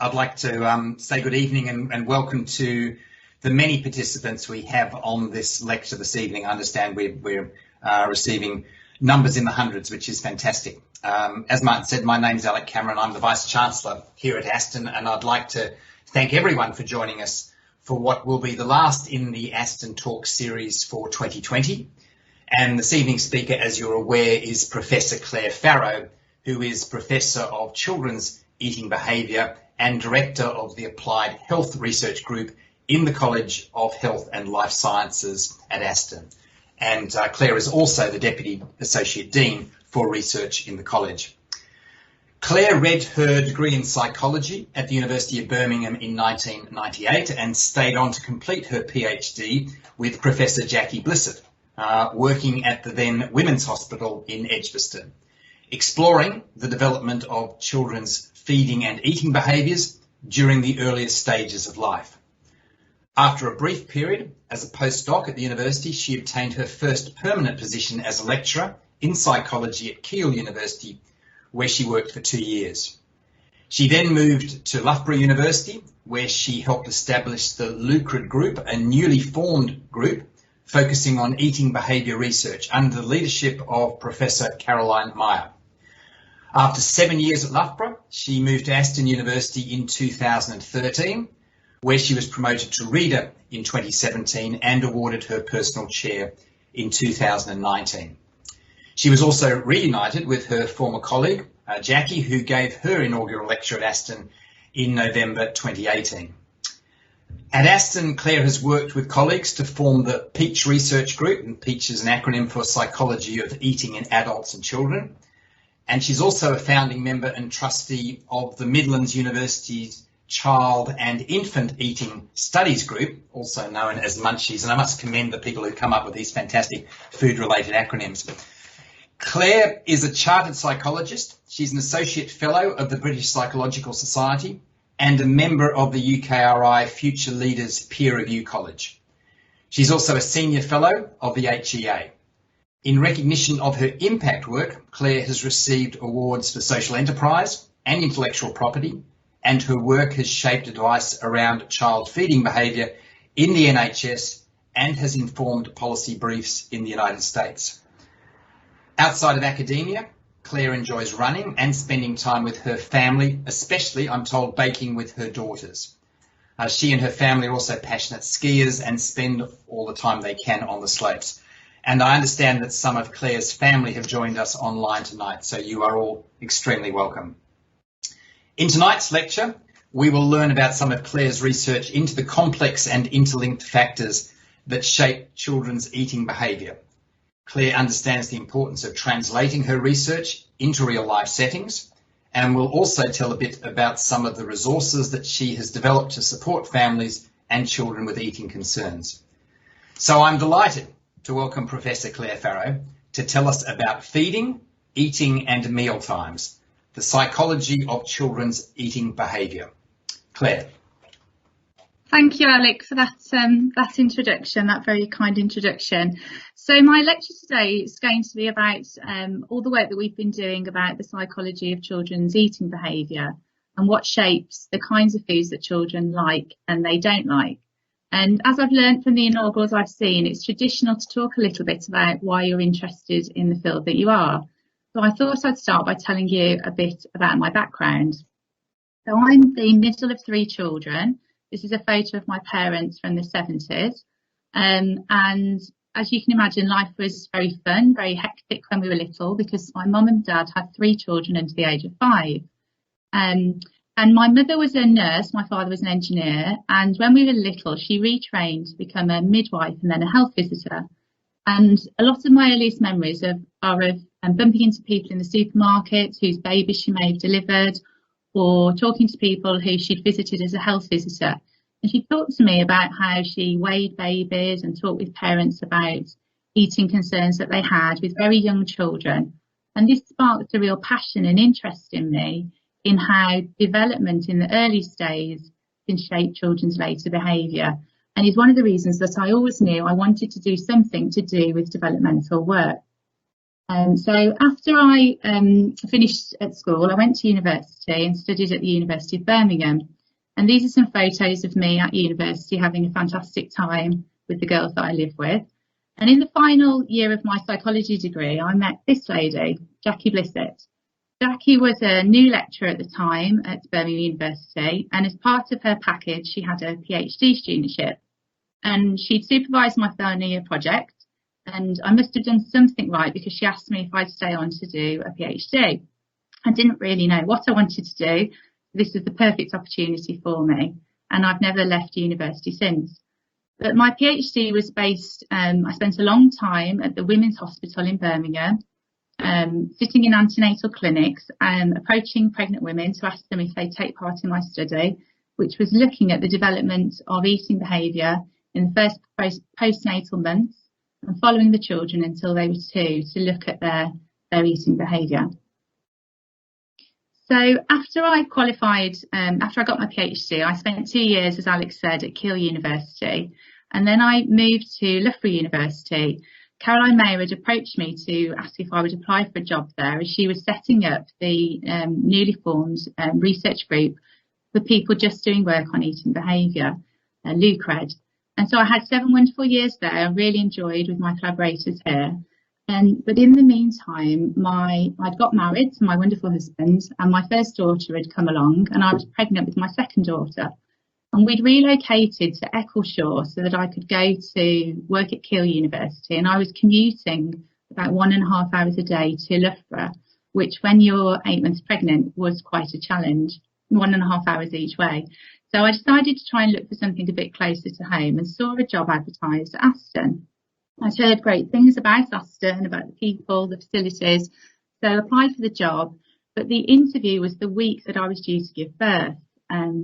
I'd like to say good evening and welcome to the many participants we have on this lecture this evening. I understand we're receiving numbers in the hundreds, which is fantastic. As Martin said, my name is Alec Cameron. I'm the Vice-Chancellor here at Aston, and I'd like to thank everyone for joining us for what will be the last in the Aston Talks series for 2020. And this evening's speaker, as you're aware, is Professor Claire Farrow, who is Professor of Children's Eating Behaviour and Director of the Applied Health Research Group in the College of Health and Life Sciences at Aston. And Claire is also the Deputy Associate Dean for Research in the College. Claire read her degree in psychology at the University of Birmingham in 1998 and stayed on to complete her PhD with Professor Jackie Blissett, working at the then Women's Hospital in Edgbaston, exploring the development of children's feeding and eating behaviours during the earliest stages of life. After a brief period as a postdoc at the university, she obtained her first permanent position as a lecturer in psychology at Keele University, where she worked for 2 years. She then moved to Loughborough University, where she helped establish the Lucrid Group, a newly formed group focusing on eating behaviour research under the leadership of Professor Caroline Meyer. After 7 years at Loughborough, she moved to Aston University in 2013, where she was promoted to Reader in 2017 and awarded her personal chair in 2019. She was also reunited with her former colleague, Jackie, who gave her inaugural lecture at Aston in November 2018. At Aston, Claire has worked with colleagues to form the PEACH Research Group, and PEACH is an acronym for Psychology of Eating in Adults and Children. And she's also a founding member and trustee of the Midlands University's Child and Infant Eating Studies Group, also known as Munchies. And I must commend the people who come up with these fantastic food-related acronyms. Claire is a chartered psychologist. She's an associate fellow of the British Psychological Society and a member of the UKRI Future Leaders Peer Review College. She's also a senior fellow of the HEA. In recognition of her impact work, Claire has received awards for social enterprise and intellectual property, and her work has shaped advice around child feeding behaviour in the NHS and has informed policy briefs in the United States. Outside of academia, Claire enjoys running and spending time with her family, especially, I'm told, baking with her daughters. She and her family are also passionate skiers and spend all the time they can on the slopes. And I understand that some of Claire's family have joined us online tonight, so you are all extremely welcome. In tonight's lecture, we will learn about some of Claire's research into the complex and interlinked factors that shape children's eating behaviour. Claire understands the importance of translating her research into real-life settings, and will also tell a bit about some of the resources that she has developed to support families and children with eating concerns. So I'm delighted to welcome Professor Claire Farrow to tell us about feeding, eating and mealtimes, the psychology of children's eating behaviour. Claire. Thank you, Alec, for that introduction, that very kind introduction. So my lecture today is going to be about all the work that we've been doing about the psychology of children's eating behaviour and what shapes the kinds of foods that children like and they don't like. And as I've learned from the inaugurals I've seen, it's traditional to talk a little bit about why you're interested in the field that you are. So I thought I'd start by telling you a bit about my background. So I'm the middle of 3 children. This is a photo of my parents from the 70s. And as you can imagine, life was very fun, very hectic when we were little because my mum and dad had 3 children under the age of 5. And my mother was a nurse, my father was an engineer, and when we were little, she retrained to become a midwife and then a health visitor. And a lot of my earliest memories are of bumping into people in the supermarket whose babies she may have delivered, or talking to people who she'd visited as a health visitor. And she talked to me about how she weighed babies and talked with parents about eating concerns that they had with very young children. And this sparked a real passion and interest in me in how development in the early stages can shape children's later behaviour, and is one of the reasons that I always knew I wanted to do something to do with developmental work. So after I finished at school, I went to university and studied at the University of Birmingham. And these are some photos of me at university having a fantastic time with the girls that I live with. And in the final year of my psychology degree, I met this lady, Jackie Blissett. Jackie was a new lecturer at the time at Birmingham University, and as part of her package, she had a PhD studentship. And she'd supervised my final year project, and I must have done something right because she asked me if I'd stay on to do a PhD. I didn't really know what I wanted to do. This was the perfect opportunity for me, and I've never left university since. But my PhD was based, I spent a long time at the Women's Hospital in Birmingham, sitting in antenatal clinics and approaching pregnant women to ask them if they'd take part in my study, which was looking at the development of eating behaviour in the first postnatal months and following the children until they were 2 to look at their eating behaviour. So after I qualified, after I got my PhD, I spent 2 years, as Alex said, at Keele University, and then I moved to Loughborough University. Caroline Mayer had approached me to ask if I would apply for a job there, as she was setting up the newly formed research group for people just doing work on eating behaviour, LUCRED. And so I had 7 wonderful years there. I really enjoyed with my collaborators here. But in the meantime, I'd got married to my wonderful husband, and my first daughter had come along, and I was pregnant with my second daughter. And we'd relocated to Eccleshall so that I could go to work at Keele University, and I was commuting about 1.5 hours a day to Loughborough, which when you're 8 months pregnant was quite a challenge, 1.5 hours each way. So I decided to try and look for something a bit closer to home and saw a job advertised at Aston. I'd heard great things about Aston, about the people, the facilities, so I applied for the job, but the interview was the week that I was due to give birth.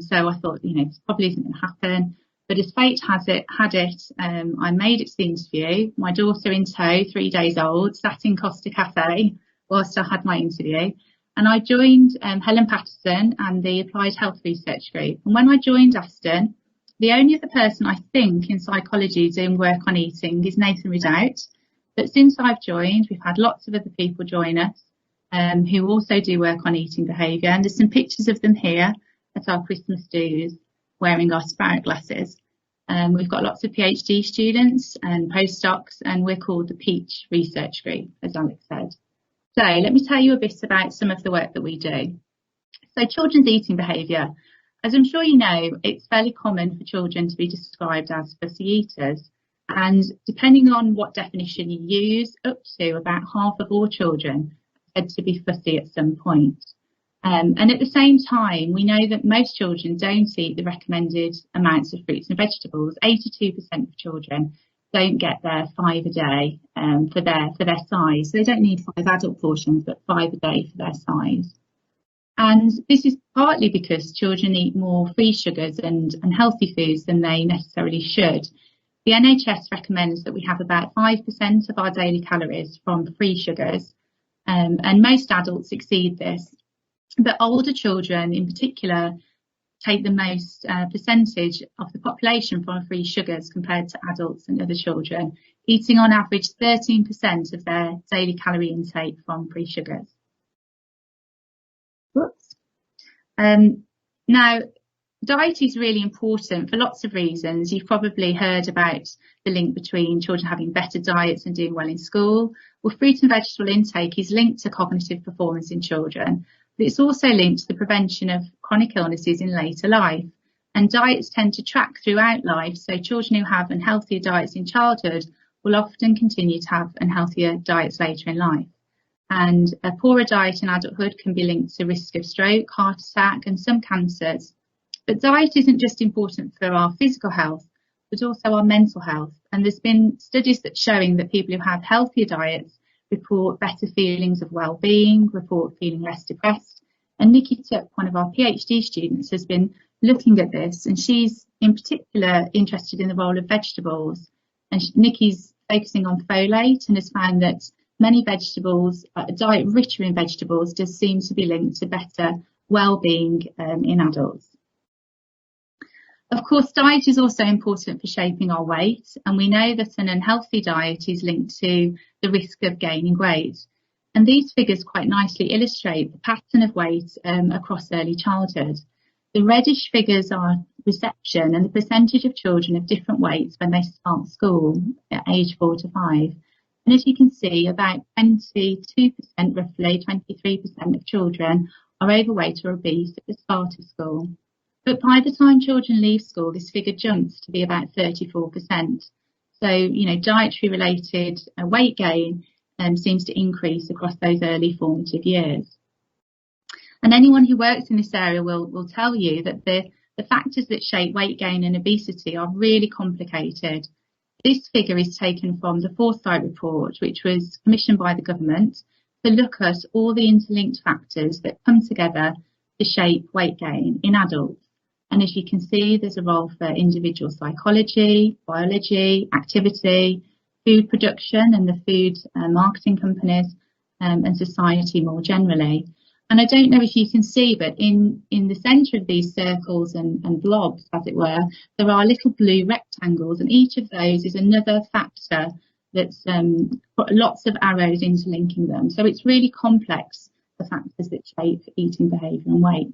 So I thought, this probably isn't going to happen. But as fate had it, I made it to the interview. My daughter in tow, 3 days old, sat in Costa Cafe whilst I had my interview. And I joined Helen Patterson and the Applied Health Research Group. And when I joined Aston, the only other person I think in psychology doing work on eating is Nathan Ridout. But since I've joined, we've had lots of other people join us who also do work on eating behaviour. And there's some pictures of them here at our Christmas do's wearing our sprout glasses. We've got lots of PhD students and postdocs, and we're called the Peach Research Group, as Alex said. So let me tell you a bit about some of the work that we do. So children's eating behaviour. As I'm sure you know, it's fairly common for children to be described as fussy eaters. And depending on what definition you use, up to about half of all children are said to be fussy at some point. And at the same time, we know that most children don't eat the recommended amounts of fruits and vegetables. 82% of children don't get their 5 a day for their size. So they don't need 5 adult portions, but 5 a day for their size. And this is partly because children eat more free sugars and healthy foods than they necessarily should. The NHS recommends that we have about 5% of our daily calories from free sugars, and most adults exceed this. But older children in particular take the most percentage of the population from free sugars compared to adults and other children, eating on average 13% of their daily calorie intake from free sugars. Whoops. Now, diet is really important for lots of reasons. You've probably heard about the link between children having better diets and doing well in school. Well, fruit and vegetable intake is linked to cognitive performance in children. But it's also linked to the prevention of chronic illnesses in later life. And diets tend to track throughout life, so children who have unhealthier diets in childhood will often continue to have unhealthier diets later in life. And a poorer diet in adulthood can be linked to risk of stroke, heart attack and some cancers. But diet isn't just important for our physical health, but also our mental health. And there's been studies that showing that people who have healthier diets report better feelings of well-being, report feeling less depressed. And Nikki Tuck, one of our PhD students, has been looking at this, and she's in particular interested in the role of vegetables. And Nikki's focusing on folate and has found that many vegetables, a diet richer in vegetables, does seem to be linked to better well-being in adults. Of course, diet is also important for shaping our weight, and we know that an unhealthy diet is linked to the risk of gaining weight. And these figures quite nicely illustrate the pattern of weight across early childhood. The reddish figures are reception and the percentage of children of different weights when they start school at age 4 to 5. And as you can see, about 22%, roughly 23% of children are overweight or obese at the start of school. But by the time children leave school, this figure jumps to be about 34%. So, dietary related weight gain seems to increase across those early formative years. And anyone who works in this area will tell you that the factors that shape weight gain and obesity are really complicated. This figure is taken from the Foresight report, which was commissioned by the government to look at all the interlinked factors that come together to shape weight gain in adults. And as you can see, there's a role for individual psychology, biology, activity, food production and the food marketing companies, and society more generally. And I don't know if you can see, but in the centre of these circles and blobs, as it were, there are little blue rectangles, and each of those is another factor that's got lots of arrows interlinking them. So it's really complex, the factors that shape eating behaviour and weight.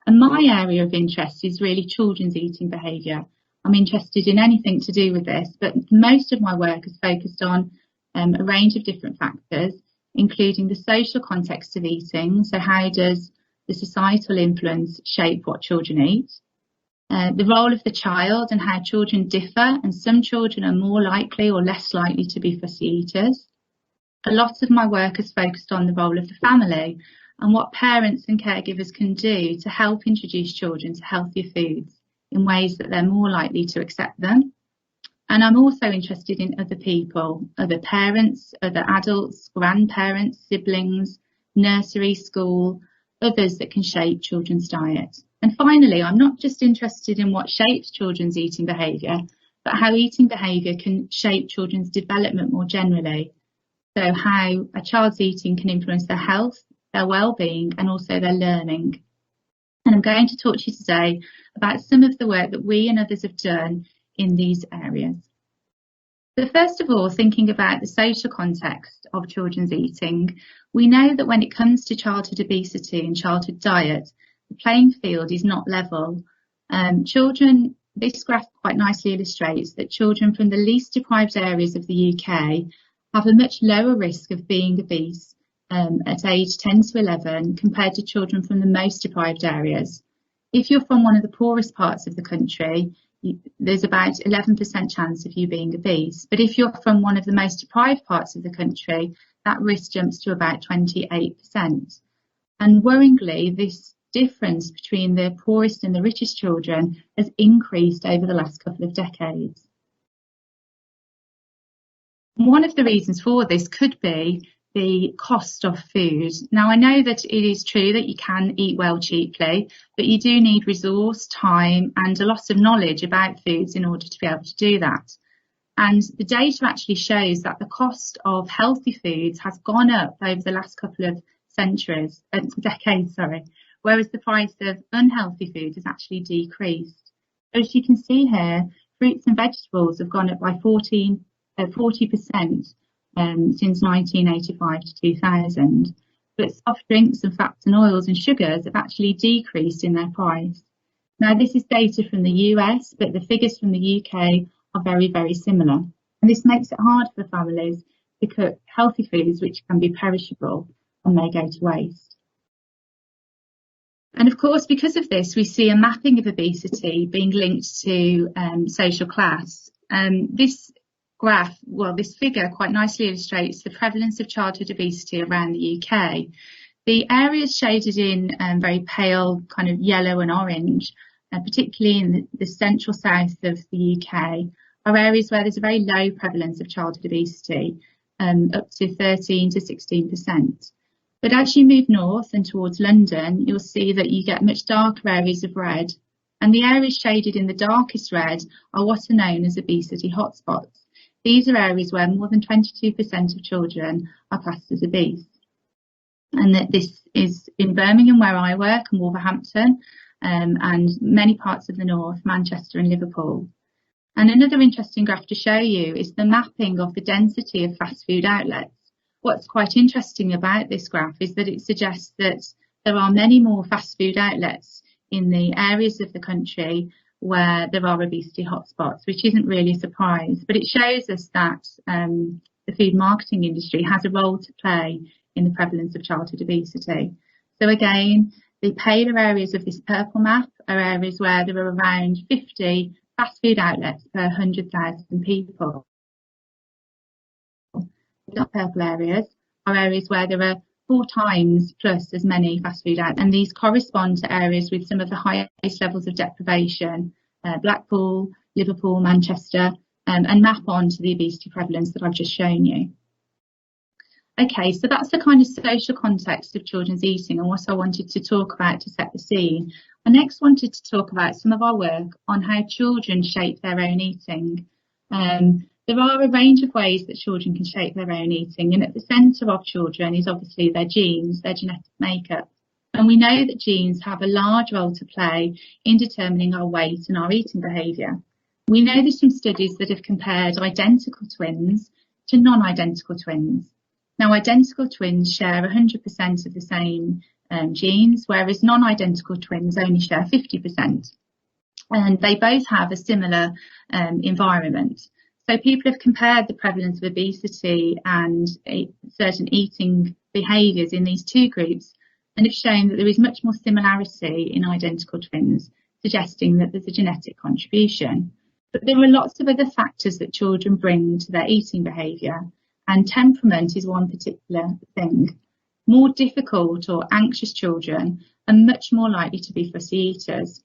And my area of interest is really children's eating behaviour. I'm interested in anything to do with this, but most of my work is focused on a range of different factors, including the social context of eating. So how does the societal influence shape what children eat? The role of the child and how children differ, and some children are more likely or less likely to be fussy eaters. A lot of my work is focused on the role of the family and what parents and caregivers can do to help introduce children to healthier foods in ways that they're more likely to accept them. And I'm also interested in other people, other parents, other adults, grandparents, siblings, nursery, school, others that can shape children's diet. And finally, I'm not just interested in what shapes children's eating behaviour, but how eating behaviour can shape children's development more generally. So how a child's eating can influence their health, their well-being, and also their learning. And I'm going to talk to you today about some of the work that we and others have done in these areas. So first of all, thinking about the social context of children's eating, we know that when it comes to childhood obesity and childhood diet, the playing field is not level. This graph quite nicely illustrates that children from the least deprived areas of the UK have a much lower risk of being obese at age 10 to 11 compared to children from the most deprived areas. If you're from one of the poorest parts of the country, there's about 11% chance of you being obese. But if you're from one of the most deprived parts of the country, that risk jumps to about 28%. And worryingly, this difference between the poorest and the richest children has increased over the last couple of decades. One of the reasons for this could be the cost of food. Now, I know that it is true that you can eat well cheaply, but you do need resource, time, and a lot of knowledge about foods in order to be able to do that. And the data actually shows that the cost of healthy foods has gone up over the last couple of decades, whereas the price of unhealthy food has actually decreased. So as you can see here, fruits and vegetables have gone up by 40% since 1985 to 2000, but soft drinks and fats and oils and sugars have actually decreased in their price. Now, this is data from the US, but the figures from the UK are very, very similar. And this makes it hard for families to cook healthy foods which can be perishable and may go to waste. And of course, because of this, we see a mapping of obesity being linked to social class. This figure quite nicely illustrates the prevalence of childhood obesity around the UK. The areas shaded in very pale kind of yellow and orange, particularly in the central south of the UK, are areas where there's a very low prevalence of childhood obesity, up to 13 to 16%. But as you move north and towards London, you'll see that you get much darker areas of red. And the areas shaded in the darkest red are what are known as obesity hotspots. These are areas where more than 22% of children are classed as obese. And that this is in Birmingham, where I work, and Wolverhampton, and many parts of the north, Manchester and Liverpool. And another interesting graph to show you is the mapping of the density of fast food outlets. what's quite interesting about this graph is that it suggests that there are many more fast food outlets in the areas of the country where there are obesity hotspots, which isn't really a surprise, but it shows us that the food marketing industry has a role to play in the prevalence of childhood obesity. So again, the paler areas of this purple map are areas where there are around 50 fast food outlets per 100,000 people. The purple areas are areas where there are 4 times plus as many fast food outlets, and these correspond to areas with some of the highest levels of deprivation, Blackpool, Liverpool, Manchester, and map on to the obesity prevalence that I've just shown you. Okay, so that's the kind of social context of children's eating and what I wanted to talk about to set the scene. I next wanted to talk about some of our work on how children shape their own eating. There are a range of ways that children can shape their own eating, and at the centre of children is obviously their genes, their genetic makeup. And we know that genes have a large role to play in determining our weight and our eating behaviour. We know this from studies that have compared identical twins to non-identical twins. Now, identical twins share 100% of the same genes, whereas non-identical twins only share 50%. And they both have a similar environment. So people have compared the prevalence of obesity and certain eating behaviours in these two groups and have shown that there is much more similarity in identical twins, suggesting that there's a genetic contribution. But there are lots of other factors that children bring to their eating behaviour, and temperament is one particular thing. More difficult or anxious children are much more likely to be fussy eaters.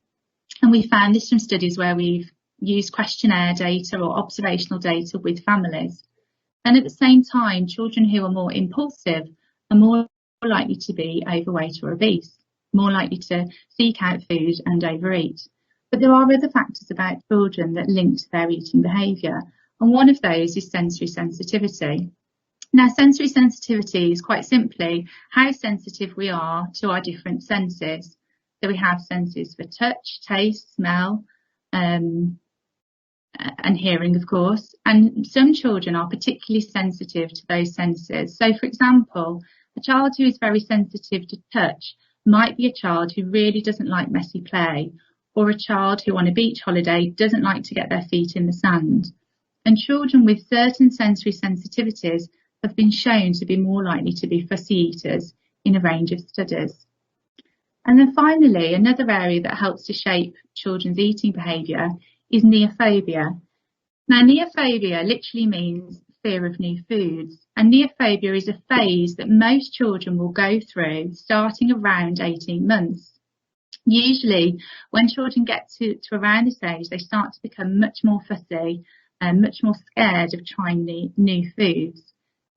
And we found this from studies where we've used questionnaire data or observational data with families. And at the same time, children who are more impulsive are more likely to be overweight or obese, more likely to seek out food and overeat. But there are other factors about children that link to their eating behaviour, and one of those is sensory sensitivity. Now, sensory sensitivity is quite simply how sensitive we are to our different senses. So we have senses for touch, taste, smell, and hearing, of course, and some children are particularly sensitive to those senses. So, for example, a child who is very sensitive to touch might be a child who really doesn't like messy play, or a child who on a beach holiday doesn't like to get their feet in the sand. And children with certain sensory sensitivities have been shown to be more likely to be fussy eaters in a range of studies. And then finally, another area that helps to shape children's eating behaviour is neophobia. Now, neophobia literally means fear of new foods, and neophobia is a phase that most children will go through starting around 18 months. Usually, when children get to around this age, they start to become much more fussy and much more scared of trying new foods.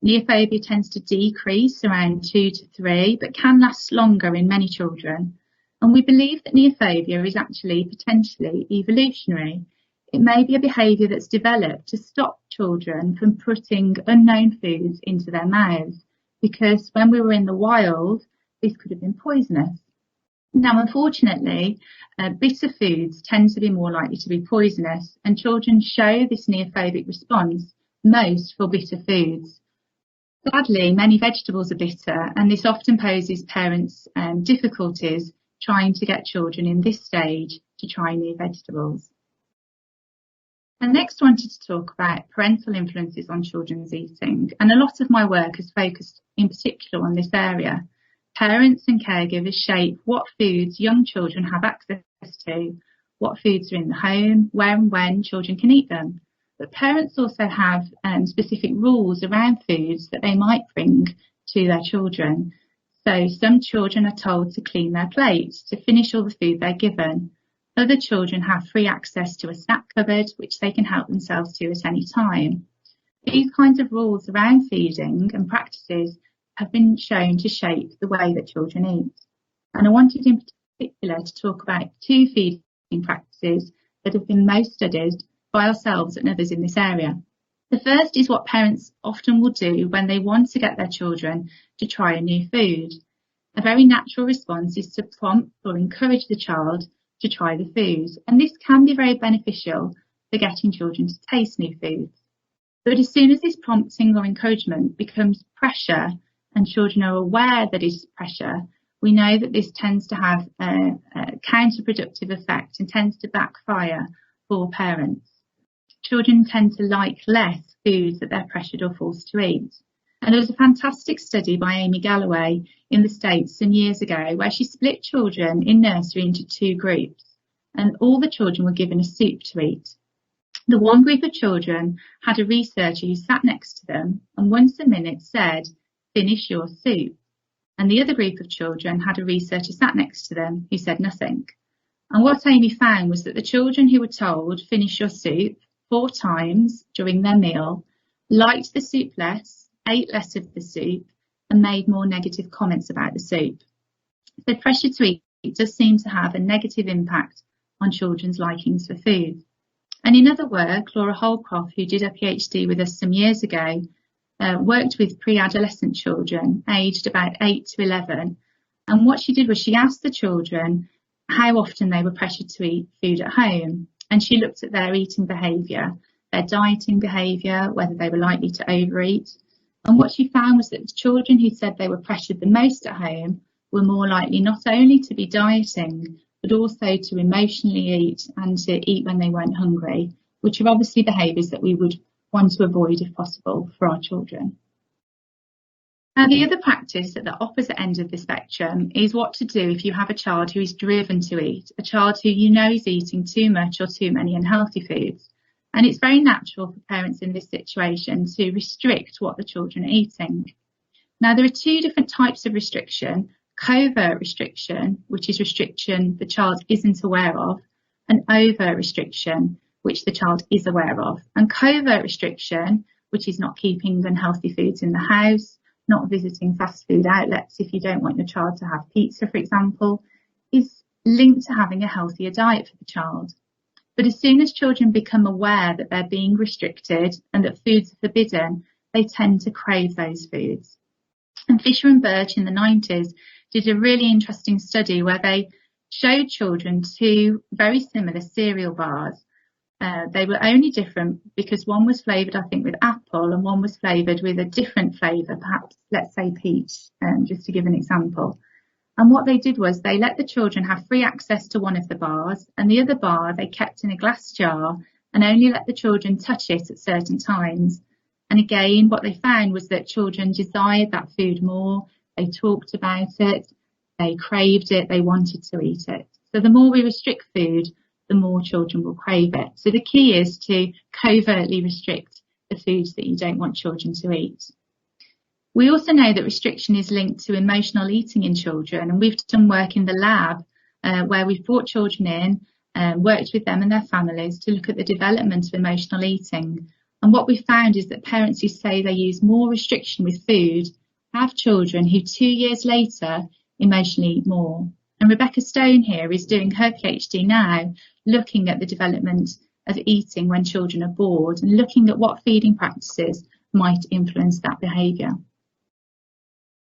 Neophobia tends to decrease around 2 to 3, but can last longer in many children. And we believe that neophobia is actually potentially evolutionary. It may be a behaviour that's developed to stop children from putting unknown foods into their mouths, because when we were in the wild, this could have been poisonous. Now, unfortunately, bitter foods tend to be more likely to be poisonous, and children show this neophobic response most for bitter foods. Sadly, many vegetables are bitter, and this often poses parents difficulties trying to get children in this stage to try new vegetables. I next wanted to talk about parental influences on children's eating, and a lot of my work has focused in particular on this area. Parents and caregivers shape what foods young children have access to, what foods are in the home, where and when children can eat them. But parents also have specific rules around foods that they might bring to their children. So some children are told to clean their plates, to finish all the food they're given. Other children have free access to a snack cupboard, which they can help themselves to at any time. These kinds of rules around feeding and practices have been shown to shape the way that children eat. And I wanted in particular to talk about 2 feeding practices that have been most studied by ourselves and others in this area. The first is what parents often will do when they want to get their children to try a new food. A very natural response is to prompt or encourage the child to try the food, and this can be very beneficial for getting children to taste new foods. But as soon as this prompting or encouragement becomes pressure and children are aware that it is pressure, we know that this tends to have a counterproductive effect and tends to backfire for parents. Children tend to like less foods that they're pressured or forced to eat. And there was a fantastic study by Amy Galloway in the States some years ago where she split children in nursery into two groups, and all the children were given a soup to eat. The one group of children had a researcher who sat next to them and once a minute said, "Finish your soup." And the other group of children had a researcher sat next to them who said nothing. And what Amy found was that the children who were told, "Finish your soup," 4 times during their meal, liked the soup less, ate less of the soup, and made more negative comments about the soup. So pressure to eat does seem to have a negative impact on children's likings for food. And in other work, Laura Holcroft, who did a PhD with us some years ago, worked with pre-adolescent children aged about 8 to 11. And what she did was she asked the children how often they were pressured to eat food at home. And she looked at their eating behaviour, their dieting behaviour, whether they were likely to overeat. And what she found was that the children who said they were pressured the most at home were more likely not only to be dieting, but also to emotionally eat and to eat when they weren't hungry, which are obviously behaviours that we would want to avoid if possible for our children. Now, the other practice at the opposite end of the spectrum is what to do if you have a child who is driven to eat, a child who you know is eating too much or too many unhealthy foods. And it's very natural for parents in this situation to restrict what the children are eating. Now, there are 2 different types of restriction: covert restriction, which is restriction the child isn't aware of, and overt restriction, which the child is aware of. And covert restriction, which is not keeping unhealthy foods in the house, not visiting fast food outlets if you don't want your child to have pizza, for example, is linked to having a healthier diet for the child. But as soon as children become aware that they're being restricted and that foods are forbidden, they tend to crave those foods. And Fisher and Birch in the 90s did a really interesting study where they showed children 2 very similar cereal bars. They were only different because one was flavoured, I think, with apple and one was flavoured with a different flavour, perhaps, let's say, peach, just to give an example. And what they did was they let the children have free access to one of the bars, and the other bar they kept in a glass jar and only let the children touch it at certain times. And again, what they found was that children desired that food more, they talked about it, they craved it, they wanted to eat it. So the more we restrict food, the more children will crave it. So the key is to covertly restrict the foods that you don't want children to eat. We also know that restriction is linked to emotional eating in children, and we've done work in the lab where we've brought children in, worked with them and their families to look at the development of emotional eating. And what we found is that parents who say they use more restriction with food have children who 2 years later emotionally eat more. And Rebecca Stone here is doing her PhD now, looking at the development of eating when children are bored and looking at what feeding practices might influence that behaviour.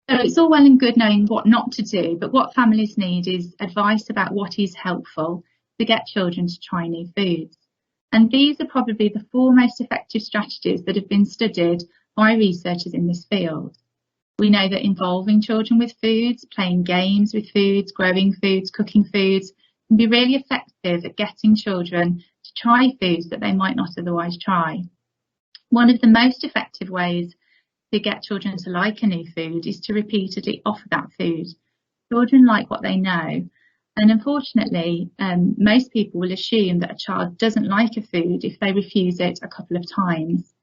So it's all well and good knowing what not to do, but what families need is advice about what is helpful to get children to try new foods. And these are probably the 4 most effective strategies that have been studied by researchers in this field. We know that involving children with foods, playing games with foods, growing foods, cooking foods can be really effective at getting children to try foods that they might not otherwise try. One of the most effective ways to get children to like a new food is to repeatedly offer that food. Children like what they know. And unfortunately, most people will assume that a child doesn't like a food if they refuse it a couple of times.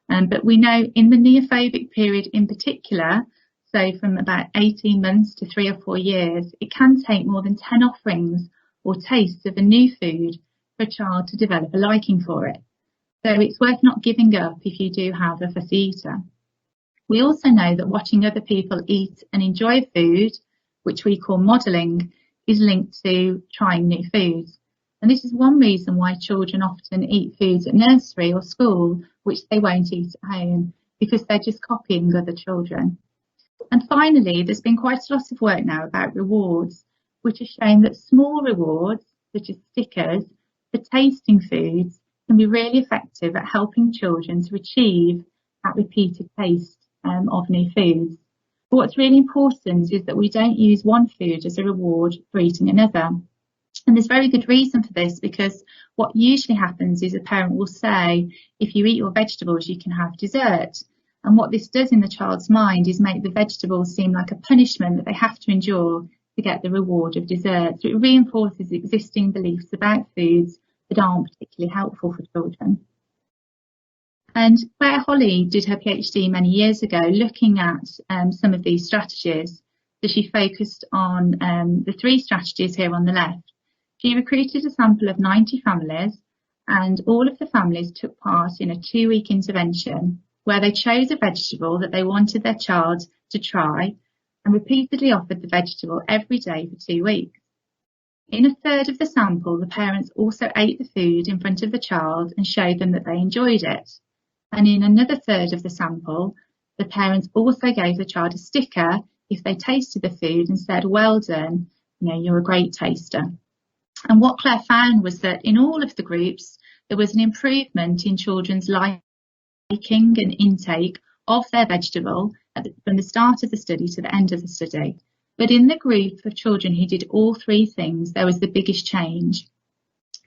But we know in the neophobic period in particular, so from about 18 months to 3 or 4 years, it can take more than 10 offerings or tastes of a new food for a child to develop a liking for it. So it's worth not giving up if you do have a fussy eater. We also know that watching other people eat and enjoy food, which we call modelling, is linked to trying new foods. And this is one reason why children often eat foods at nursery or school, which they won't eat at home, because they're just copying other children. And finally, there's been quite a lot of work now about rewards, which has shown that small rewards, such as stickers, for tasting foods, can be really effective at helping children to achieve that repeated taste of new foods. But what's really important is that we don't use one food as a reward for eating another. And there's very good reason for this, because what usually happens is a parent will say, if you eat your vegetables, you can have dessert. And what this does in the child's mind is make the vegetables seem like a punishment that they have to endure to get the reward of dessert. So it reinforces existing beliefs about foods that aren't particularly helpful for children. And Claire Holly did her PhD many years ago looking at some of these strategies. So she focused on the 3 strategies here on the left. She recruited a sample of 90 families, and all of the families took part in a 2-week intervention where they chose a vegetable that they wanted their child to try and repeatedly offered the vegetable every day for 2 weeks. In a third of the sample, the parents also ate the food in front of the child and showed them that they enjoyed it. And in another third of the sample, the parents also gave the child a sticker if they tasted the food and said, "Well done, you're a great taster." And what Claire found was that in all of the groups, there was an improvement in children's liking and intake of their vegetable from the start of the study to the end of the study. But in the group of children who did all 3 things, there was the biggest change.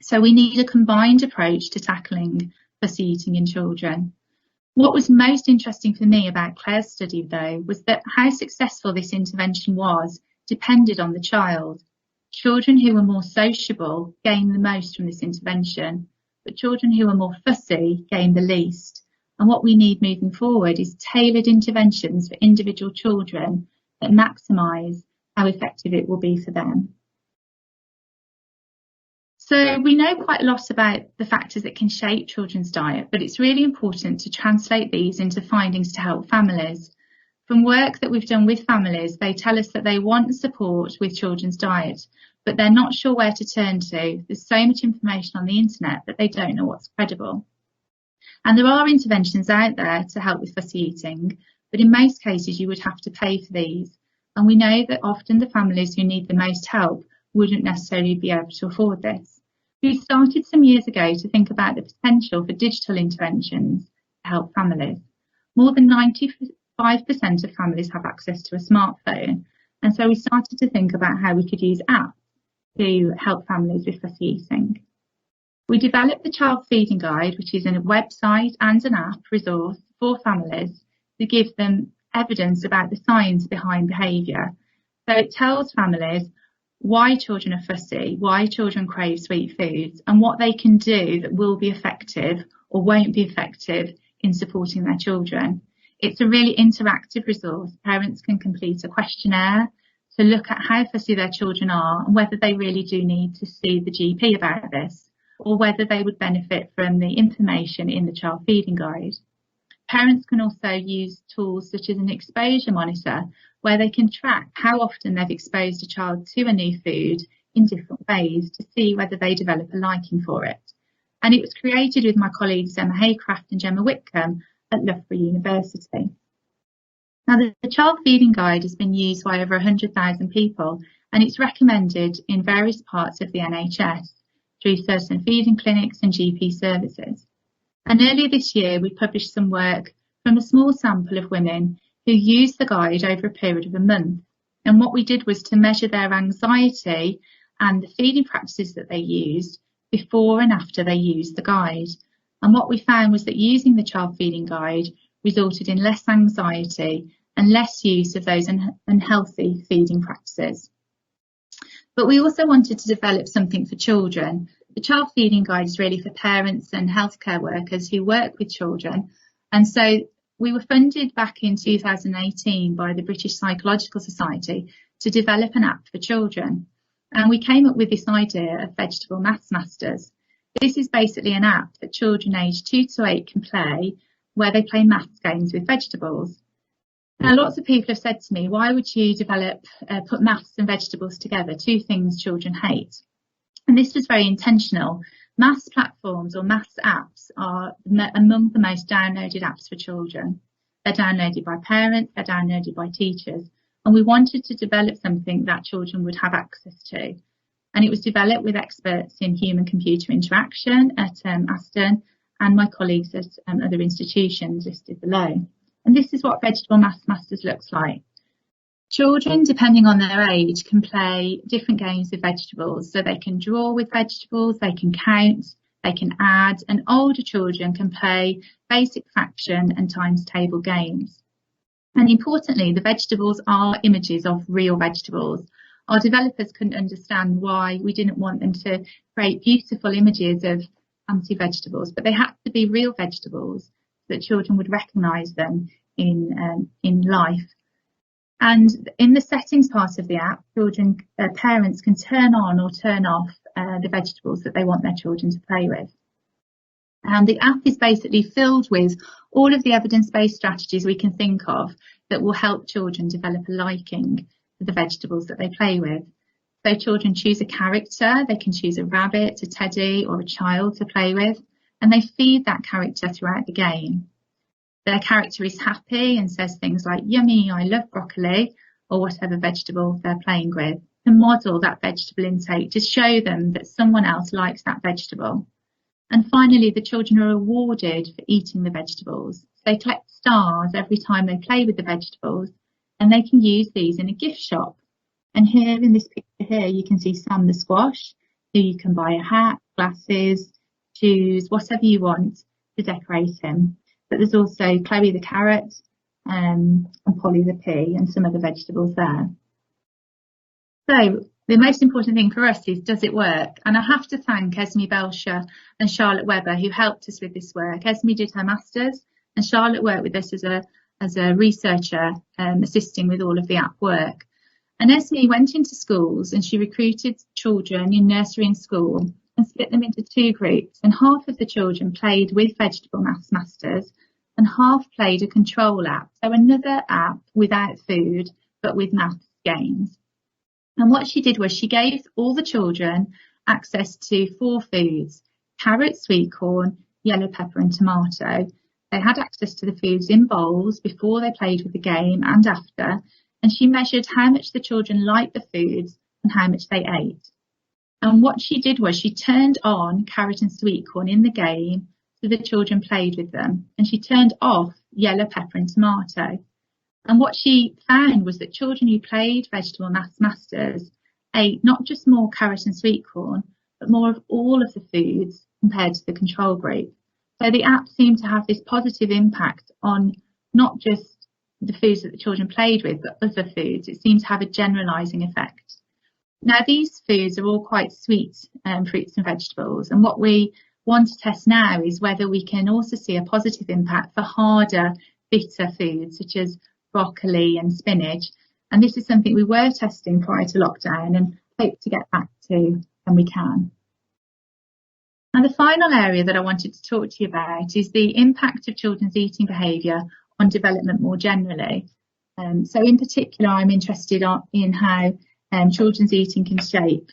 So we need a combined approach to tackling fussy eating in children. What was most interesting for me about Claire's study, though, was that how successful this intervention was depended on the child. Children who were more sociable gained the most from this intervention, but children who were more fussy gained the least. And what we need moving forward is tailored interventions for individual children that maximise how effective it will be for them. So we know quite a lot about the factors that can shape children's diet, but it's really important to translate these into findings to help families. From work that we've done with families, they tell us that they want support with children's diet, but they're not sure where to turn to. There's so much information on the internet that they don't know what's credible. And there are interventions out there to help with fussy eating, but in most cases you would have to pay for these. And we know that often the families who need the most help wouldn't necessarily be able to afford this. We started some years ago to think about the potential for digital interventions to help families. More than 95% of families have access to a smartphone, and so we started to think about how we could use apps to help families with fussy eating. We developed the Child Feeding Guide, which is a website and an app resource for families to give them evidence about the science behind behaviour. So it tells families why children are fussy, why children crave sweet foods, and what they can do that will be effective or won't be effective in supporting their children. It's a really interactive resource. Parents can complete a questionnaire to look at how fussy their children are and whether they really do need to see the GP about this, or whether they would benefit from the information in the Child Feeding Guide. Parents can also use tools such as an exposure monitor, where they can track how often they've exposed a child to a new food in different ways to see whether they develop a liking for it. And it was created with my colleagues Emma Haycraft and Gemma Whitcomb at Loughborough University. Now, the Child Feeding Guide has been used by over 100,000 people, and it's recommended in various parts of the NHS through certain feeding clinics and GP services. And earlier this year, we published some work from a small sample of women who used the guide over a period of a month. And what we did was to measure their anxiety and the feeding practices that they used before and after they used the guide. And what we found was that using the Child Feeding Guide resulted in less anxiety and less use of those unhealthy feeding practices. But we also wanted to develop something for children. The Child Feeding Guide is really for parents and healthcare workers who work with children. And so we were funded back in 2018 by the British Psychological Society to develop an app for children. And we came up with this idea of Vegetable Maths Masters. This is basically an app that children aged 2 to 8 can play, where they play maths games with vegetables. Now, lots of people have said to me, why would you put maths and vegetables together, 2 things children hate? And this was very intentional. Maths platforms or maths apps are among the most downloaded apps for children. They're downloaded by parents, they're downloaded by teachers, and we wanted to develop something that children would have access to. and it was developed with experts in human-computer interaction at Aston and my colleagues at other institutions listed below. And this is what Vegetable Maths Masters looks like. Children, depending on their age, can play different games with vegetables. So they can draw with vegetables, they can count, they can add, and older children can play basic fraction and times table games. And importantly, the vegetables are images of real vegetables. Our developers couldn't understand why we didn't want them to create beautiful images of fancy vegetables, but they had to be real vegetables so that children would recognise them in life. And in the settings part of the app, parents can turn on or turn off the vegetables that they want their children to play with. And the app is basically filled with all of the evidence-based strategies we can think of that will help children develop a liking for the vegetables that they play with. So children choose a character, they can choose a rabbit, a teddy or a child to play with, and they feed that character throughout the game. Their character is happy and says things like, yummy, I love broccoli, or whatever vegetable they're playing with, to model that vegetable intake, to show them that someone else likes that vegetable. And finally, the children are rewarded for eating the vegetables. They collect stars every time they play with the vegetables, and they can use these in a gift shop. And here in this picture here, you can see Sam the squash, who you can buy a hat, glasses, shoes, whatever you want to decorate him. But there's also Chloe the carrot and Polly the pea and some other vegetables there. So the most important thing for us is, does it work? And I have to thank Esme Belcher and Charlotte Webber, who helped us with this work. Esme did her masters and Charlotte worked with us as a researcher, assisting with all of the app work. And Esme went into schools and she recruited children in nursery and school and split them into two groups. And half of the children played with Vegetable Maths Masters and half played a control app. So another app without food, but with maths games. And what she did was she gave all the children access to 4 foods: carrot, sweet corn, yellow pepper and tomato. They had access to the foods in bowls before they played with the game and after. And she measured how much the children liked the foods and how much they ate. And what she did was she turned on carrot and sweet corn in the game so the children played with them. And she turned off yellow pepper and tomato. And what she found was that children who played Vegetable Maths Masters ate not just more carrot and sweet corn, but more of all of the foods compared to the control group. So the app seemed to have this positive impact on not just the foods that the children played with, but other foods. It seemed to have a generalising effect. Now, these foods are all quite sweet fruits and vegetables. And what we want to test now is whether we can also see a positive impact for harder, bitter foods, such as broccoli and spinach. And this is something we were testing prior to lockdown and hope to get back to when we can. And the final area that I wanted to talk to you about is the impact of children's eating behaviour on development more generally. So in particular, I'm interested in how children's eating can shape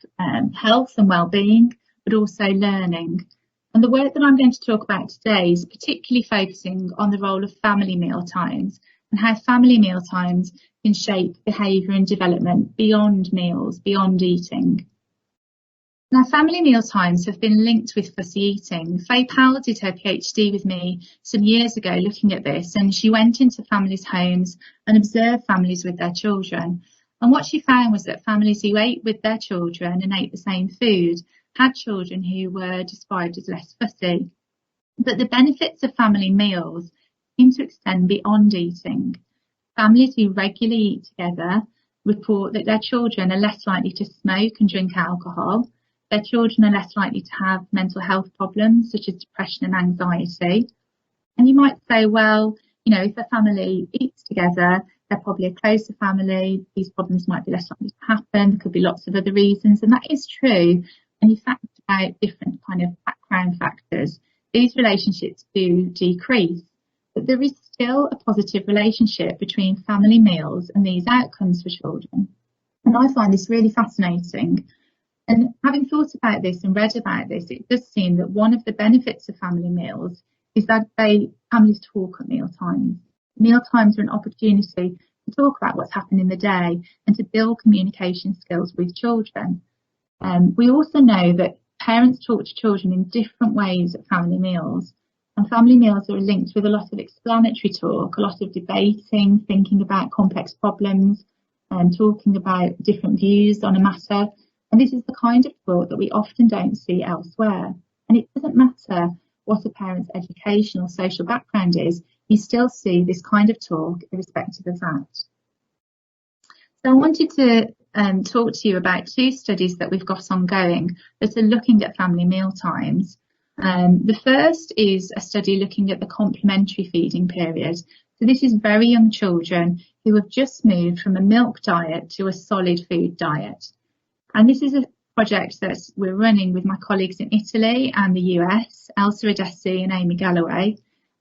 health and well-being, but also learning. And the work that I'm going to talk about today is particularly focusing on the role of family meal times and how family meal times can shape behaviour and development beyond meals, beyond eating. Now, family meal times have been linked with fussy eating. Faye Powell did her PhD with me some years ago looking at this, and she went into families' homes and observed families with their children. And what she found was that families who ate with their children and ate the same food had children who were described as less fussy. But the benefits of family meals seem to extend beyond eating. Families who regularly eat together report that their children are less likely to smoke and drink alcohol. Their children are less likely to have mental health problems such as depression and anxiety. And you might say, well, you know, if a family eats together, they're probably a closer family. These problems might be less likely to happen. There could be lots of other reasons. And that is true. And you factor out different kind of background factors. These relationships do decrease. But there is still a positive relationship between family meals and these outcomes for children. And I find this really fascinating. And having thought about this and read about this, it does seem that one of the benefits of family meals is that families talk at meal times. Meal times are an opportunity to talk about what's happened in the day and to build communication skills with children. We also know that parents talk to children in different ways at family meals, and family meals are linked with a lot of explanatory talk, a lot of debating, thinking about complex problems, and talking about different views on a matter. And this is the kind of talk that we often don't see elsewhere. And it doesn't matter what a parent's education or social background is, you still see this kind of talk irrespective of that. So I wanted to talk to you about two studies that we've got ongoing that are looking at family mealtimes. The first is a study looking at the complementary feeding period. So this is very young children who have just moved from a milk diet to a solid food diet. And this is a project that we're running with my colleagues in Italy and the US, Elsa Adesi and Amy Galloway.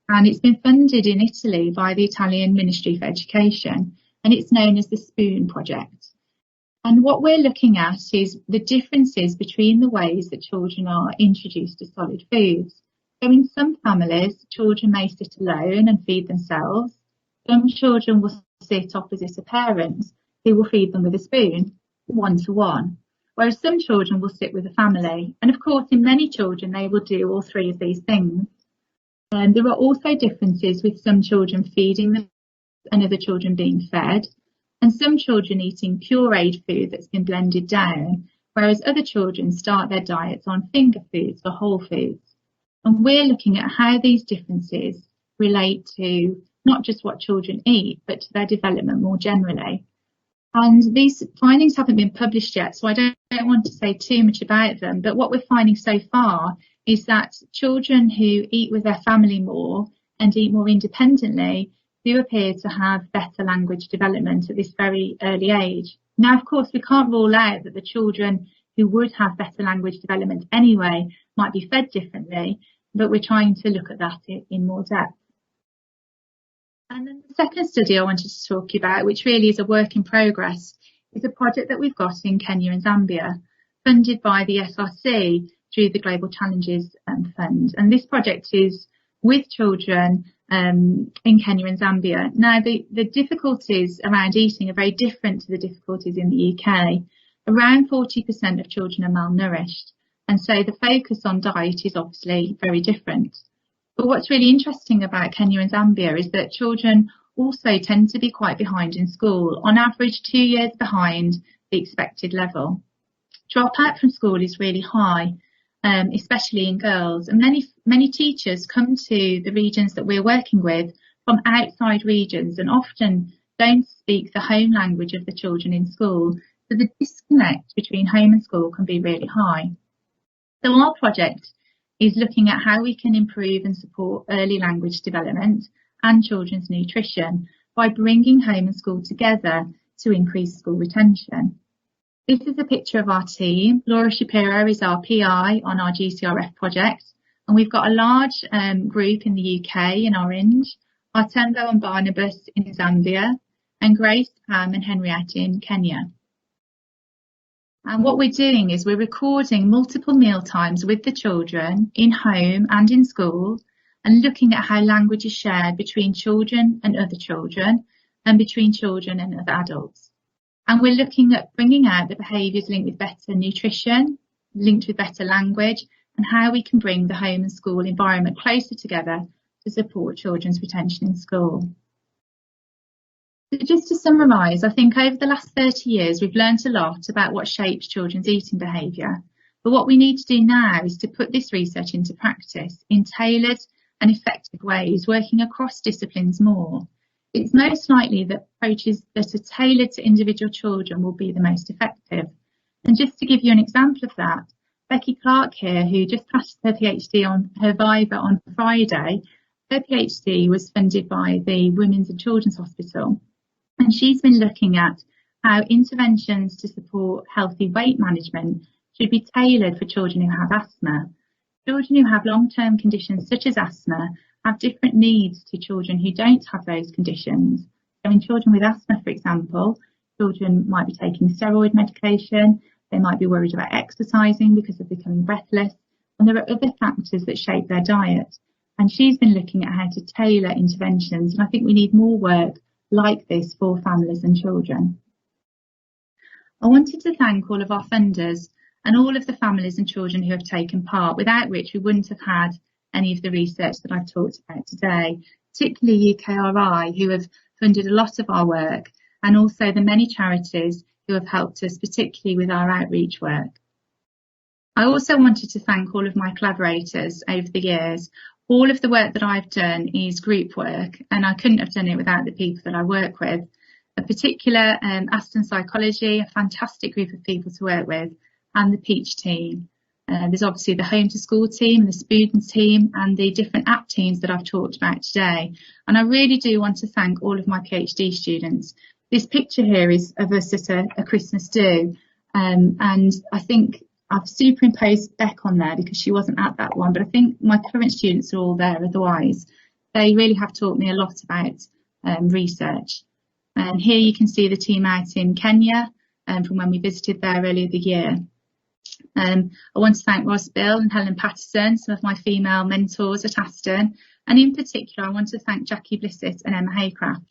And it's been funded in Italy by the Italian Ministry for Education, and it's known as the Spoon Project. And what we're looking at is the differences between the ways that children are introduced to solid foods. So in some families, children may sit alone and feed themselves. Some children will sit opposite a parent who will feed them with a spoon, one-to-one. Whereas some children will sit with a family. And of course, in many children, they will do all three of these things. And there are also differences with some children feeding them and other children being fed, and some children eating pureed food that's been blended down, whereas other children start their diets on finger foods or whole foods. And we're looking at how these differences relate to not just what children eat, but to their development more generally. And these findings haven't been published yet, so I don't want to say too much about them. But what we're finding so far is that children who eat with their family more and eat more independently do appear to have better language development at this very early age. Now, of course, we can't rule out that the children who would have better language development anyway might be fed differently, but we're trying to look at that in more depth. And then the second study I wanted to talk to you about, which really is a work in progress, is a project that we've got in Kenya and Zambia, funded by the SRC through the Global Challenges Fund. And this project is with children in Kenya and Zambia. Now, the difficulties around eating are very different to the difficulties in the UK. Around 40% of children are malnourished, and so the focus on diet is obviously very different. But what's really interesting about Kenya and Zambia is that children also tend to be quite behind in school, on average 2 years behind the expected level. Dropout from school is really high, especially in girls, and many teachers come to the regions that we're working with from outside regions and often don't speak the home language of the children in school, so the disconnect between home and school can be really high. So our project is looking at how we can improve and support early language development and children's nutrition by bringing home and school together to increase school retention. This is a picture of our team. Laura Shapiro is our PI on our GCRF project, and we've got a large group in the UK in orange, Artembo and Barnabas in Zambia, and Grace, Pam and Henriette in Kenya. And what we're doing is we're recording multiple meal times with the children in home and in school, and looking at how language is shared between children and other children, and between children and other adults. And we're looking at bringing out the behaviours linked with better nutrition, linked with better language, and how we can bring the home and school environment closer together to support children's retention in school. So just to summarise, I think over the last 30 years, we've learnt a lot about what shapes children's eating behaviour. But what we need to do now is to put this research into practice in tailored and effective ways, working across disciplines more. It's most likely that approaches that are tailored to individual children will be the most effective. And just to give you an example of that, Becky Clark here, who just passed her PhD on her Viva on Friday, her PhD was funded by the Women's and Children's Hospital. And she's been looking at how interventions to support healthy weight management should be tailored for children who have asthma. Children who have long-term conditions such as asthma have different needs to children who don't have those conditions. So in children with asthma, for example, children might be taking steroid medication, they might be worried about exercising because of becoming breathless, and there are other factors that shape their diet. And she's been looking at how to tailor interventions, and I think we need more work like this for families and children. I wanted to thank all of our funders and all of the families and children who have taken part, without which we wouldn't have had any of the research that I've talked about today, particularly UKRI, who have funded a lot of our work, and also the many charities who have helped us, particularly with our outreach work. I also wanted to thank all of my collaborators over the years. All of the work that I've done is group work, and I couldn't have done it without the people that I work with. In particular, Aston Psychology, a fantastic group of people to work with, and the Peach team. There's obviously the Home to School team, the Students team, and the different app teams that I've talked about today. And I really do want to thank all of my PhD students. This picture here is of us at a Christmas do, and I think I've superimposed Beck on there because she wasn't at that one, but I think my current students are all there otherwise. They really have taught me a lot about research. And here you can see the team out in Kenya from when we visited there earlier the year. I want to thank Ross Bill and Helen Patterson, some of my female mentors at Aston, and in particular I want to thank Jackie Blissett and Emma Haycraft.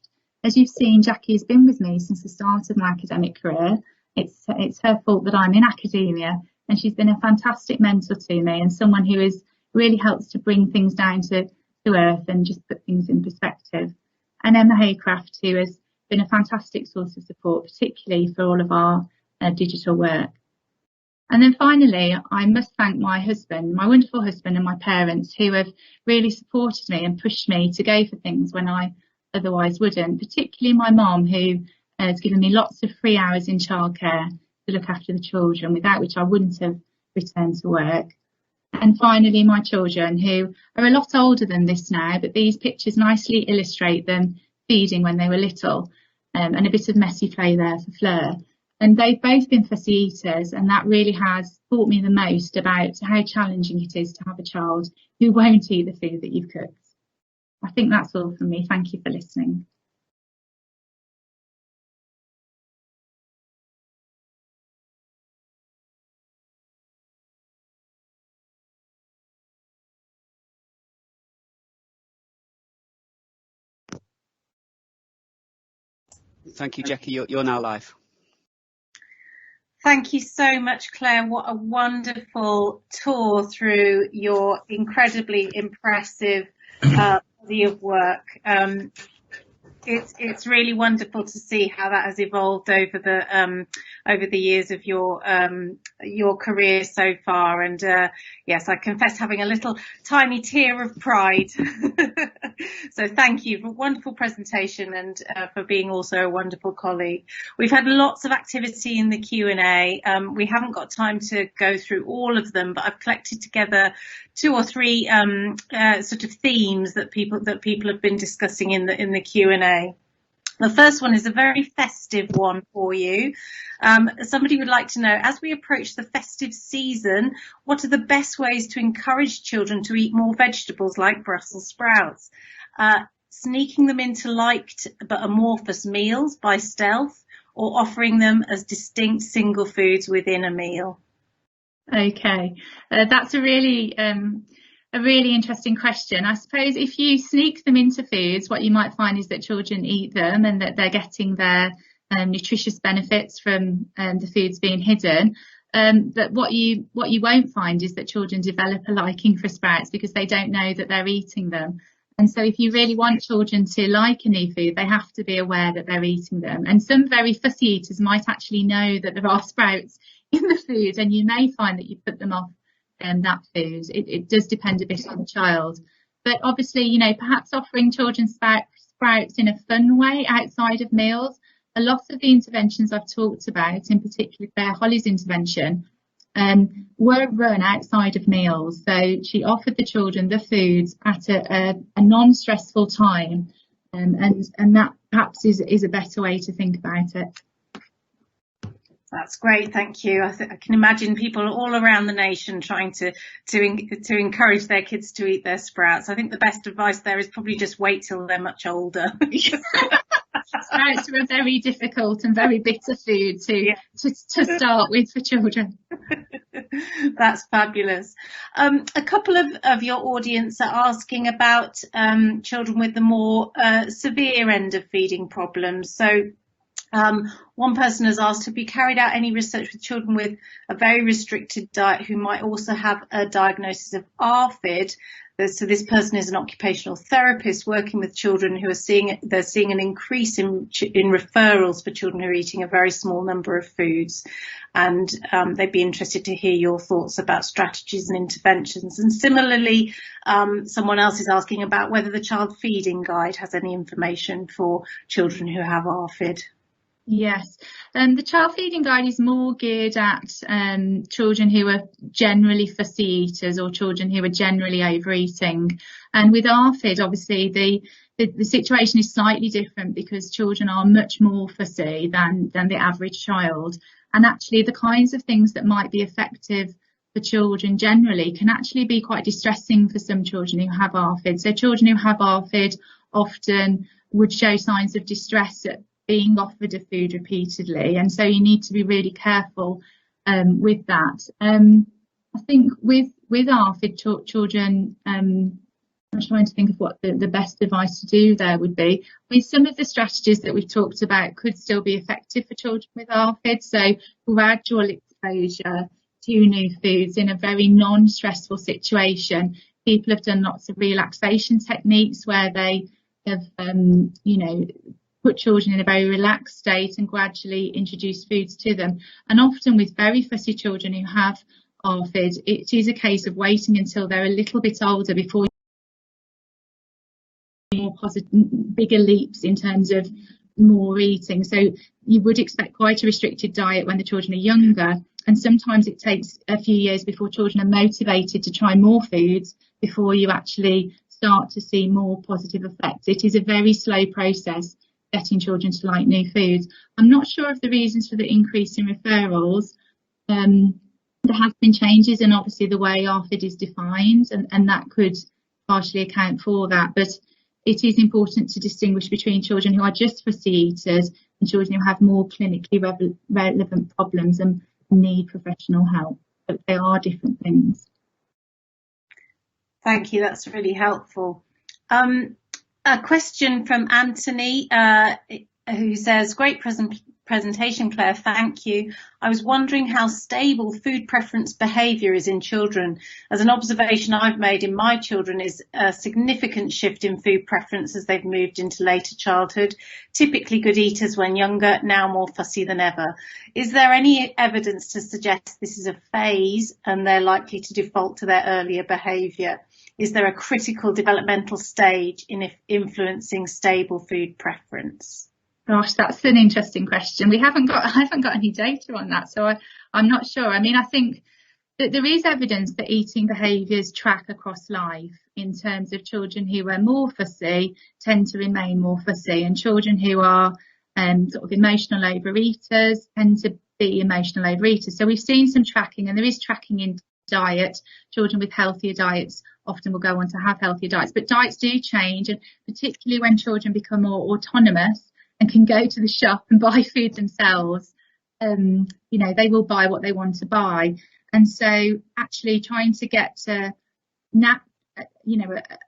As you've seen, Jackie has been with me since the start of my academic career. It's her fault that I'm in academia, and she's been a fantastic mentor to me and someone who has really helps to bring things down to earth and just put things in perspective. And Emma Haycraft, who has been a fantastic source of support, particularly for all of our digital work. And then finally, I must thank my husband, my wonderful husband, and my parents who have really supported me and pushed me to go for things when I otherwise wouldn't, particularly my mum, who has given me lots of free hours in childcare to look after the children, without which I wouldn't have returned to work. And finally, my children, who are a lot older than this now, but these pictures nicely illustrate them feeding when they were little, and a bit of messy play there for Fleur. And they've both been fussy eaters, and that really has taught me the most about how challenging it is to have a child who won't eat the food that you've cooked. I think that's all from me. Thank you for listening. Thank you, Jackie. You're now live. Thank you so much, Claire. What a wonderful tour through your incredibly impressive body of work. It's really wonderful to see how that has evolved over the years of your career so far. And yes, I confess having a little tiny tear of pride. So thank you for a wonderful presentation and for being also a wonderful colleague. We've had lots of activity in the Q&A. We haven't got time to go through all of them, but I've collected together 2 or 3 sort of themes that people have been discussing in the Q&A. The first one is a very festive one for you. Somebody would like to know, as we approach the festive season, what are the best ways to encourage children to eat more vegetables like Brussels sprouts? Sneaking them into liked but amorphous meals by stealth, or offering them as distinct single foods within a meal? Okay, that's a really interesting question. I suppose if you sneak them into foods, what you might find is that children eat them and that they're getting their nutritious benefits from the foods being hidden. But what you won't find is that children develop a liking for sprouts because they don't know that they're eating them. And so if you really want children to like a new food, they have to be aware that they're eating them. And some very fussy eaters might actually know that there are sprouts in the food, and you may find that you put them off that food. It does depend a bit on the child. But obviously, you know, perhaps offering children sprouts in a fun way outside of meals. A lot of the interventions I've talked about, in particular Claire Holly's intervention, were run outside of meals. So she offered the children the foods at a non-stressful time, and that perhaps is a better way to think about it. That's great, thank you. I can imagine people all around the nation trying to encourage their kids to eat their sprouts. I think the best advice there is probably just wait till they're much older. Sprouts are a very difficult and very bitter food to start with for children. That's fabulous. A couple of your audience are asking about children with the more severe end of feeding problems. So One person has asked, have you carried out any research with children with a very restricted diet who might also have a diagnosis of ARFID? So this person is an occupational therapist working with children who are seeing an increase in referrals for children who are eating a very small number of foods, and they'd be interested to hear your thoughts about strategies and interventions. And similarly, someone else is asking about whether the child feeding guide has any information for children who have ARFID. Yes, the child feeding guide is more geared at children who are generally fussy eaters or children who are generally overeating. And with ARFID, obviously, the situation is slightly different because children are much more fussy than the average child. And actually, the kinds of things that might be effective for children generally can actually be quite distressing for some children who have ARFID. So children who have ARFID often would show signs of distress at being offered a food repeatedly, and so you need to be really careful with that. I think with ARFID children, I'm trying to think of what the best advice to do there would be. I mean, some of the strategies that we've talked about could still be effective for children with ARFID, so gradual exposure to new foods in a very non-stressful situation. People have done lots of relaxation techniques where they have, put children in a very relaxed state and gradually introduce foods to them. And often with very fussy children who have ARFID, it is a case of waiting until they're a little bit older before more bigger leaps in terms of more eating. So you would expect quite a restricted diet when the children are younger, and sometimes it takes a few years before children are motivated to try more foods before you actually start to see more positive effects. It is a very slow process getting children to like new foods. I'm not sure of the reasons for the increase in referrals. There have been changes in obviously the way ARFID is defined, and that could partially account for that. But it is important to distinguish between children who are just fussy eaters and children who have more clinically relevant problems and need professional help. But they are different things. Thank you, that's really helpful. A question from Anthony, who says, great presentation, Claire, thank you. I was wondering how stable food preference behaviour is in children. As an observation I've made in my children is a significant shift in food preference as they've moved into later childhood. Typically good eaters when younger, now more fussy than ever. Is there any evidence to suggest this is a phase and they're likely to default to their earlier behaviour? Is there a critical developmental stage in influencing stable food preference? Gosh, that's an interesting question. I haven't got any data on that, so I'm not sure. I mean, I think that there is evidence that eating behaviours track across life in terms of children who are more fussy tend to remain more fussy, and children who are sort of emotional overeaters tend to be emotional overeaters. So we've seen some tracking, and there is tracking in diet. Children with healthier diets often will go on to have healthier diets, but diets do change, and particularly when children become more autonomous and can go to the shop and buy food themselves, they will buy what they want to buy. And so actually trying to get to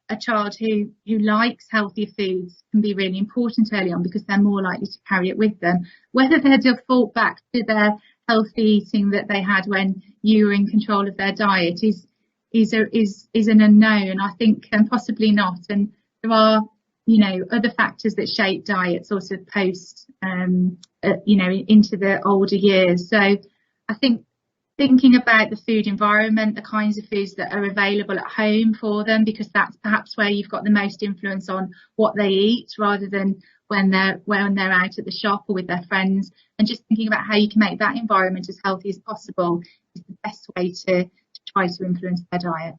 a child who likes healthier foods can be really important early on, because they're more likely to carry it with them. Whether they'll default back to their healthy eating that they had when you were in control of their diet is an unknown. I think possibly not. And there are other factors that shape diet sort of post into the older years. So I think thinking about the food environment, the kinds of foods that are available at home for them, because that's perhaps where you've got the most influence on what they eat, rather than when they're out at the shop or with their friends, and just thinking about how you can make that environment as healthy as possible is the best way to try to influence their diet.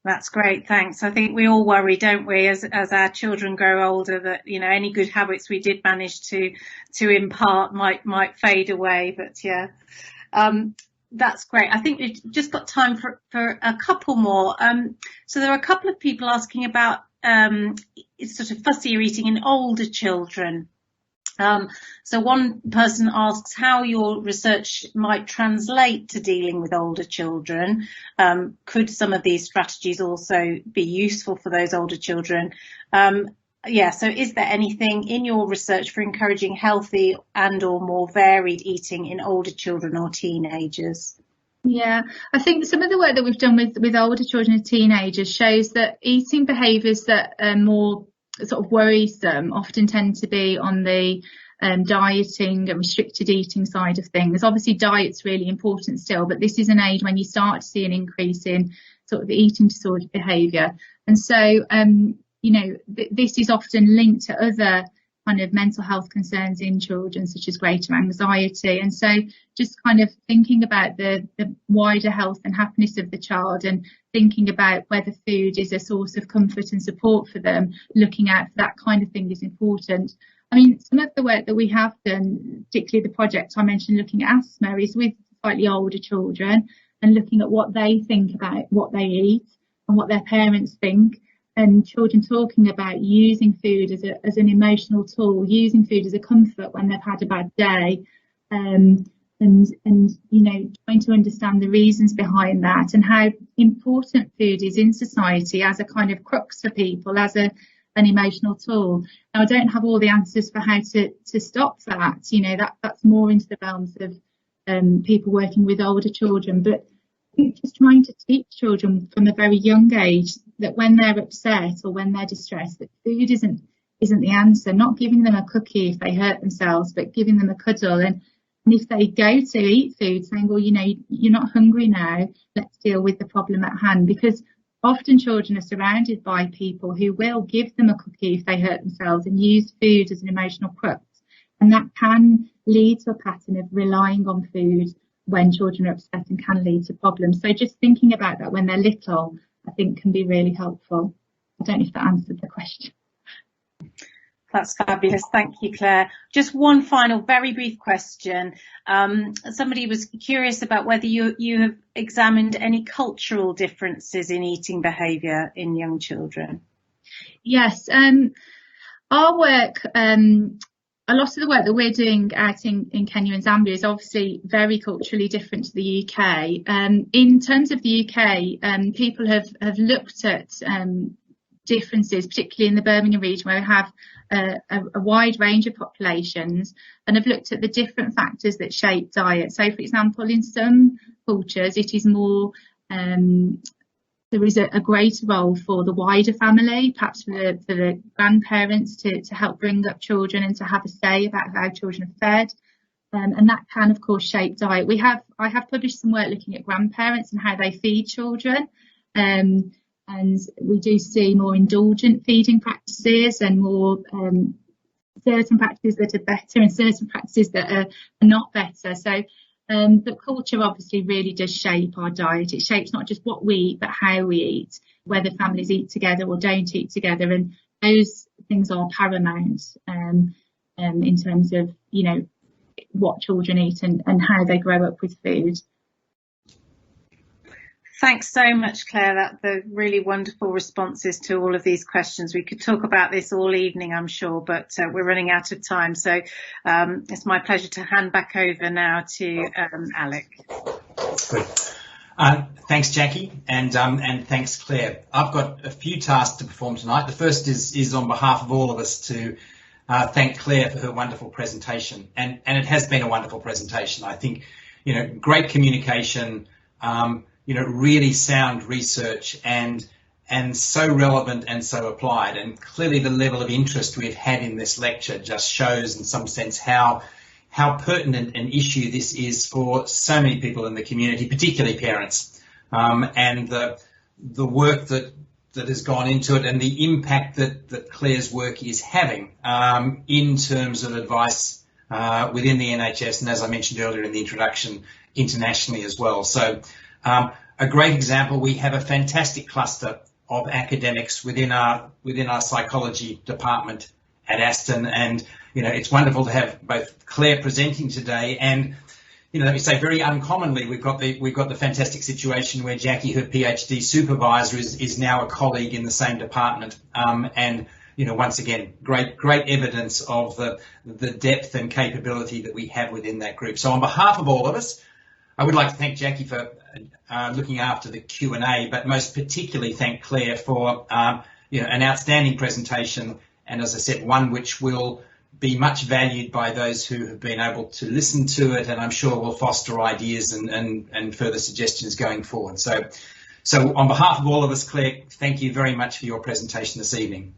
That's great, thanks. I think we all worry, don't we, as our children grow older, that any good habits we did manage to impart might fade away. But yeah, that's great. I think we've just got time for a couple more. So there are a couple of people asking about sort of fussier eating in older children. So one person asks how your research might translate to dealing with older children. Could some of these strategies also be useful for those older children? so is there anything in your research for encouraging healthy and or more varied eating in older children or teenagers? Yeah, I think some of the work that we've done with older children and teenagers shows that eating behaviours that are more sort of worrisome often tend to be on the dieting and restricted eating side of things. Obviously, diet's really important still, but this is an age when you start to see an increase in sort of eating disorder behaviour. And so, this is often linked to other kind of mental health concerns in children, such as greater anxiety. And so just kind of thinking about the wider health and happiness of the child, and thinking about whether food is a source of comfort and support for them, looking out for that kind of thing is important. I mean, some of the work that we have done, particularly the project I mentioned looking at asthma, is with slightly older children and looking at what they think about what they eat and what their parents think. And children talking about using food as an emotional tool, using food as a comfort when they've had a bad day, and trying to understand the reasons behind that and how important food is in society as a kind of crux for people, as an emotional tool. Now, I don't have all the answers for how to stop that. That's more into the realms of people working with older children, but just trying to teach children from a very young age that when they're upset or when they're distressed, that food isn't the answer. Not giving them a cookie if they hurt themselves, but giving them a cuddle. And if they go to eat food, saying, well, you're not hungry now, let's deal with the problem at hand. Because often children are surrounded by people who will give them a cookie if they hurt themselves and use food as an emotional crux. And that can lead to a pattern of relying on food when children are upset and can lead to problems. So just thinking about that when they're little, I think, can be really helpful. I don't know if that answered the question. That's fabulous. Thank you, Claire. Just one final very brief question. Somebody was curious about whether you have examined any cultural differences in eating behaviour in young children. Yes. Our work, a lot of the work that we're doing out in Kenya and Zambia is obviously very culturally different to the UK. In terms of the UK, people have looked at differences, particularly in the Birmingham region, where we have a wide range of populations, and have looked at the different factors that shape diet. So, for example, in some cultures, it is more there is a greater role for the wider family, perhaps for the grandparents to help bring up children and to have a say about how children are fed. And that can, of course, shape diet. I have published some work looking at grandparents and how they feed children. And we do see more indulgent feeding practices and more certain practices that are better and certain practices that are not better. So the culture obviously really does shape our diet. It shapes not just what we eat, but how we eat, whether families eat together or don't eat together. And those things are paramount in terms of, what children eat and how they grow up with food. Thanks so much, Claire. The really wonderful responses to all of these questions. We could talk about this all evening, I'm sure, but we're running out of time. So it's my pleasure to hand back over now to Alec. Good. Thanks, Jackie, and thanks, Claire. I've got a few tasks to perform tonight. The first is on behalf of all of us to thank Claire for her wonderful presentation, and it has been a wonderful presentation. I think, great communication. Really sound research and so relevant and so applied. And clearly the level of interest we've had in this lecture just shows in some sense how pertinent an issue this is for so many people in the community, particularly parents, and the work that has gone into it and the impact that Claire's work is having in terms of advice within the NHS, and as I mentioned earlier in the introduction, internationally as well. So a great example, we have a fantastic cluster of academics within our psychology department at Aston, and it's wonderful to have both Claire presenting today and let me say very uncommonly we've got the fantastic situation where Jackie, her PhD supervisor, is now a colleague in the same department, and once again great evidence of the depth and capability that we have within that group. So on behalf of all of us, I would like to thank Jackie for looking after the Q&A, but most particularly thank Claire for an outstanding presentation and as I said, one which will be much valued by those who have been able to listen to it, and I'm sure will foster ideas and further suggestions going forward. So on behalf of all of us, Claire, thank you very much for your presentation this evening.